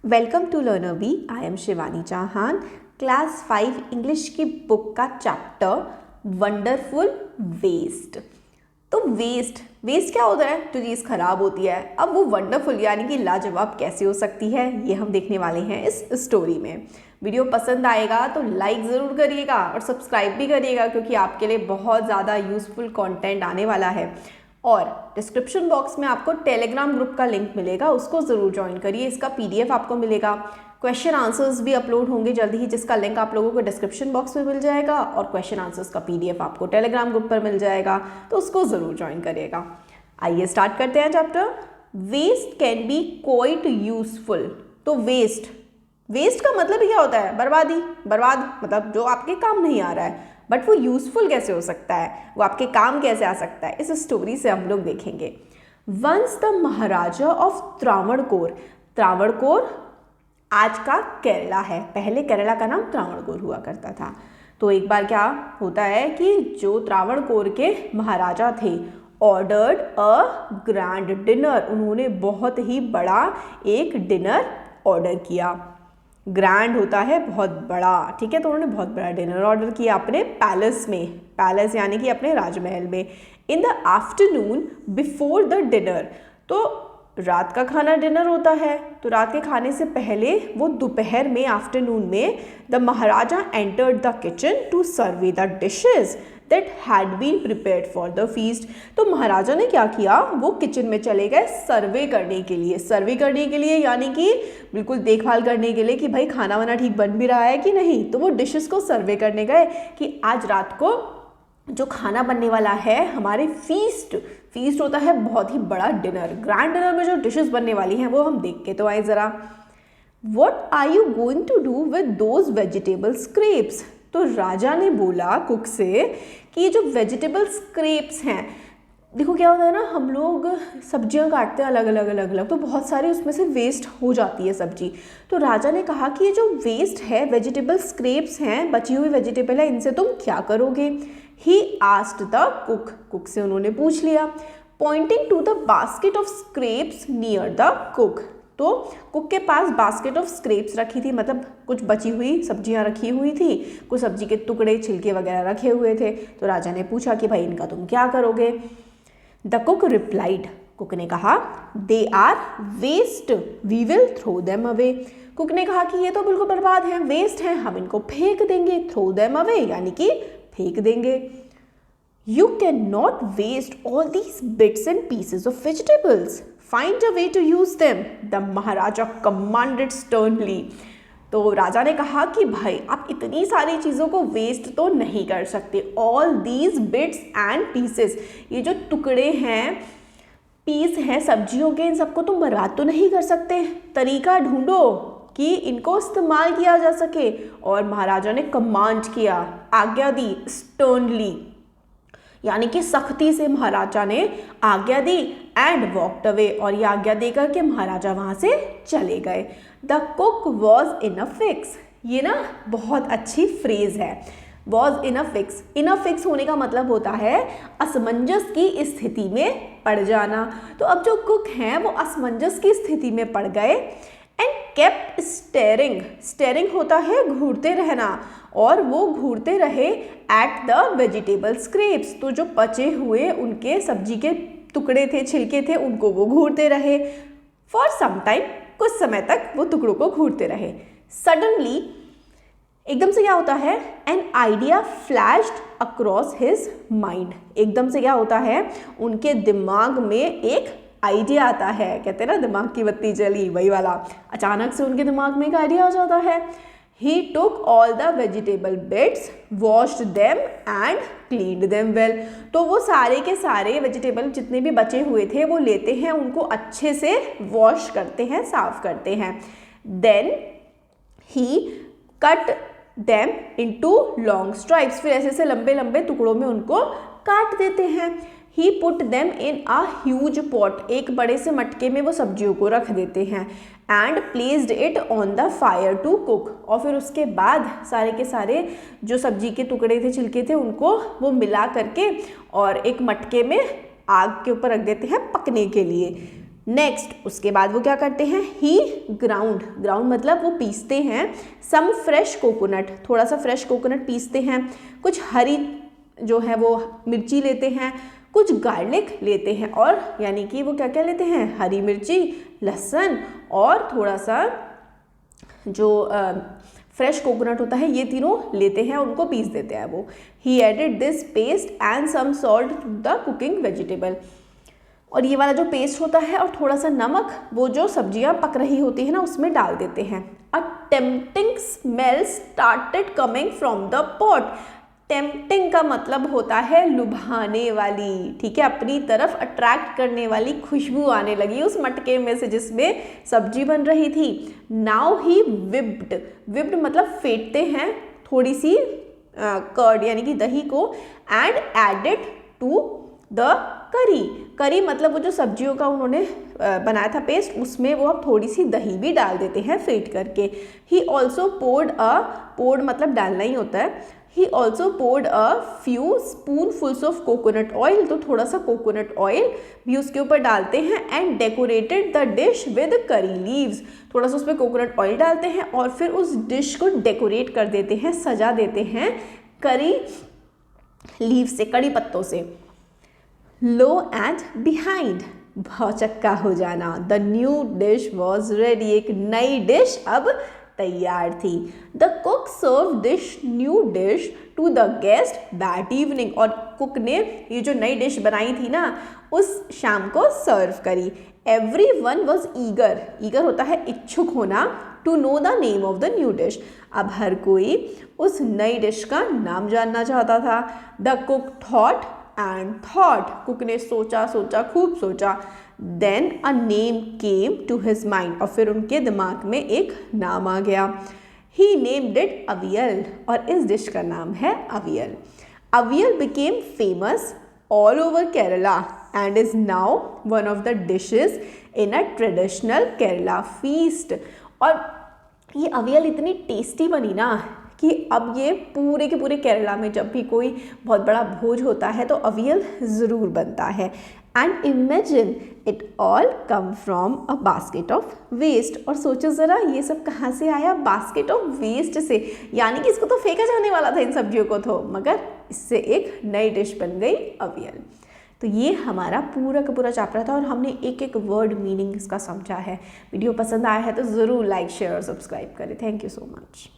Welcome to learner B. I am Shivani Chauhan. Class 5 English की book का chapter wonderful waste. तो waste क्या होता है? जो चीज़ खराब होती है। अब वो वंडरफुल यानी कि लाजवाब कैसे हो सकती है, ये हम देखने वाले हैं इस स्टोरी में। वीडियो पसंद आएगा तो लाइक ज़रूर करिएगा और सब्सक्राइब भी करिएगा, क्योंकि आपके लिए बहुत ज़्यादा यूज़फुल कंटेंट आने वाला है। और डिस्क्रिप्शन बॉक्स में आपको टेलीग्राम ग्रुप का लिंक मिलेगा, उसको ज़रूर ज्वाइन करिए। इसका PDF आपको मिलेगा। क्वेश्चन आंसर्स भी अपलोड होंगे जल्दी ही, जिसका लिंक आप लोगों को डिस्क्रिप्शन बॉक्स में मिल जाएगा, और क्वेश्चन आंसर्स का PDF आपको टेलीग्राम ग्रुप पर मिल जाएगा, तो उसको ज़रूर ज्वाइन करिएगा। आइए स्टार्ट करते हैं chapter. Waste can be quite useful. तो वेस्ट का मतलब क्या होता है? बर्बाद मतलब जो आपके काम नहीं आ रहा है, बट वो यूजफुल कैसे हो सकता है, वो आपके काम कैसे आ सकता है, इस स्टोरी से हम लोग देखेंगे। Once the maharaja of Travancore आज का केरला है, पहले केरला का नाम त्रावणकोर हुआ करता था। तो एक बार क्या होता है कि जो त्रावणकोर के महाराजा थे, ऑर्डर्ड अ ग्रैंड डिनर, उन्होंने बहुत ही बड़ा एक डिनर ऑर्डर किया। ग्रैंड होता है बहुत बड़ा, ठीक है। तो उन्होंने बहुत बड़ा डिनर ऑर्डर किया अपने पैलेस में, पैलेस यानी कि अपने राजमहल में। In the afternoon before the dinner, तो रात का खाना डिनर होता है, तो रात के खाने से पहले वो दोपहर में, आफ्टरनून में, the maharaja entered the kitchen to survey the dishes that had been prepared for the feast. तो महाराजा ने क्या किया, वो किचन में चले गए सर्वे करने के लिए यानी कि बिल्कुल देखभाल करने के लिए कि भाई खाना वाना ठीक बन भी रहा है कि नहीं। तो वो डिशेस को सर्वे करने गए कि आज रात को जो खाना बनने वाला है, हमारे फीस्ट होता है बहुत ही बड़ा डिनर, ग्रैंड डिनर में जो डिशेस बनने वाली हैं वो हम देख के तो आए ज़रा। What are you going to do with those vegetable scraps? तो राजा ने बोला कुक से कि ये जो वेजिटेबल स्क्रैप्स हैं, देखो क्या होता है ना, हम लोग सब्जियां काटते हैं अलग अलग, तो बहुत सारी उसमें से वेस्ट हो जाती है सब्जी। तो राजा ने कहा कि ये जो वेस्ट है, वेजिटेबल स्क्रैप्स हैं, बची हुई वेजिटेबल है, इनसे तुम क्या करोगे? ही आस्क्ड द कुक से उन्होंने पूछ लिया, pointing to the basket of scraps near the cook. तो कुक के पास बास्केट ऑफ स्क्रैप्स रखी थी, मतलब कुछ बची हुई सब्जियां रखी हुई थी, कुछ सब्जी के टुकड़े छिलके वगैरह रखे हुए थे। तो राजा ने पूछा कि भाई इनका तुम क्या करोगे? द कुक रिप्लाइड, कुक ने कहा, they are waste, we will throw them away. Cook ने कहा कि ये तो बिल्कुल बर्बाद हैं, वेस्ट हैं, हम इनको फेंक देंगे। थ्रो देम अवे यानी कि फेंक देंगे। You cannot waste all these bits and pieces of vegetables. Find a way to use them, the Maharaja commanded sternly. तो राजा ने कहा कि भाई आप इतनी सारी चीज़ों को वेस्ट तो नहीं कर सकते। All these bits and pieces, ये जो टुकड़े हैं, पीस हैं सब्जियों के, इन सबको तुम बर्बाद तो नहीं कर सकते। तरीका ढूंढो कि इनको इस्तेमाल किया जा सके। और महाराजा ने कमांड किया, आज्ञा दी, स्टर्नली यानी कि सख्ती से महाराजा ने आज्ञा दी। एंड वॉकड अवे, और ये आज्ञा देकर के महाराजा वहां से चले गए। The cook was in a fix, ये ना बहुत अच्छी फ्रेज है, was in a fix. In a fix होने का मतलब होता है असमंजस की स्थिति में पड़ जाना। तो अब जो कुक हैं वो असमंजस की स्थिति में पड़ गए। एंड केप्ट स्टेरिंग होता है घूरते रहना, और वो घूरते रहे एट द वेजिटेबल स्क्रैप्स। तो जो बचे हुए उनके सब्जी के टुकड़े थे, छिलके थे, उनको वो घूरते रहे। फॉर सम टाइम, कुछ समय तक वो टुकड़ों को घूरते रहे। सडनली, एकदम से क्या होता है, an idea flashed across his mind. एकदम से क्या होता है, उनके दिमाग में एक आइडिया आता है। कहते हैं ना दिमाग की बत्ती जली, वही वाला। अचानक से उनके दिमाग में एक आइडिया आ जाता है। He took all the vegetable bits, washed them and cleaned them well. तो वो सारे के सारे वेजिटेबल जितने भी बचे हुए थे वो लेते हैं, उनको अच्छे से वॉश करते हैं, साफ करते हैं। Then he cut them into long stripes, फिर ऐसे लंबे लंबे टुकड़ों में उनको काट देते हैं। He put them in a huge pot, एक बड़े से मटके में वो सब्जियों को रख देते हैं। And placed it on the fire to cook, और फिर उसके बाद सारे के सारे जो सब्जी के टुकड़े थे, छिलके थे, उनको वो मिला करके और एक मटके में आग के ऊपर रख देते हैं पकने के लिए। नेक्स्ट उसके बाद वो क्या करते हैं, ही ग्राउंड, ग्राउंड मतलब वो पीसते हैं, सम फ्रेश कोकोनट, थोड़ा सा फ्रेश कोकोनट पीसते हैं, कुछ हरी जो है वो मिर्ची लेते हैं, कुछ गार्लिक लेते हैं, और यानी कि वो क्या क्या लेते हैं, हरी मिर्ची, लहसुन और थोड़ा सा जो फ्रेश कोकोनट होता है, ये तीनों लेते हैं, उनको पीस देते हैं वो। He added this paste and some salt to the cooking vegetable, और ये वाला जो पेस्ट होता है और थोड़ा सा नमक वो जो सब्जियां पक रही होती है ना उसमें डाल देते हैं। A tempting smell started coming from the pot. Tempting का मतलब होता है लुभाने वाली, ठीक है, अपनी तरफ अट्रैक्ट करने वाली खुशबू आने लगी उस मटके में से जिसमें सब्जी बन रही थी। नाउ ही विप्ड, विप्ड मतलब फेंटते हैं थोड़ी सी कर्ड यानी कि दही को, एंड एडेड टू द करी, करी मतलब वो जो सब्जियों का उन्होंने बनाया था पेस्ट, उसमें वो अब थोड़ी सी दही भी डाल देते हैं फेंट करके। ही ऑल्सो पोर्ड पोर्ड मतलब डालना ही होता है। He also poured a few spoonfuls of coconut oil, तो थोड़ा सा कोकोनट ऑयल भी उसके ऊपर डालते हैं, and decorated the dish with curry leaves, थोड़ा सा उसमें कोकोनट ऑयल डालते हैं और फिर उस डिश को डेकोरेट कर देते हैं, सजा देते हैं करी लीव से, कड़ी पत्तों से। लो एंड बिहाइंड, भौचक्का हो जाना, the new dish was ready, एक नई डिश अब तैयार थी। The cook serve this new dish to the guest that evening, और कुक ने ये जो नई डिश बनाई थी ना उस शाम को सर्व करी। Everyone was eager, eager होता है इच्छुक होना, to know the name of the new dish, अब हर कोई उस नई डिश का नाम जानना चाहता था। The cook thought and thought, cook ने सोचा सोचा खूब सोचा। Then a name came to his mind, और फिर उनके दिमाग में एक नाम आ गया। ही नेम्ड इट अवियल, और इस डिश का नाम है avial. Avial became famous all over Kerala and is now one of the dishes in a traditional Kerala feast, और ये अवियल इतनी टेस्टी बनी ना कि अब ये पूरे के पूरे केरला में जब भी कोई बहुत बड़ा भोज होता है तो अवियल ज़रूर बनता है। And imagine it all come from a basket of waste, और सोचो ज़रा ये सब कहाँ से आया, बास्केट ऑफ वेस्ट से, यानी कि इसको तो फेंका जाने वाला था इन सब्जियों को तो, मगर इससे एक नई डिश बन गई अवियल। तो ये हमारा पूरा का पूरा चैप्टर था और हमने एक एक वर्ड मीनिंग इसका समझा है। वीडियो पसंद आया है तो ज़रूर लाइक शेयर और सब्सक्राइब करें। Thank you so much.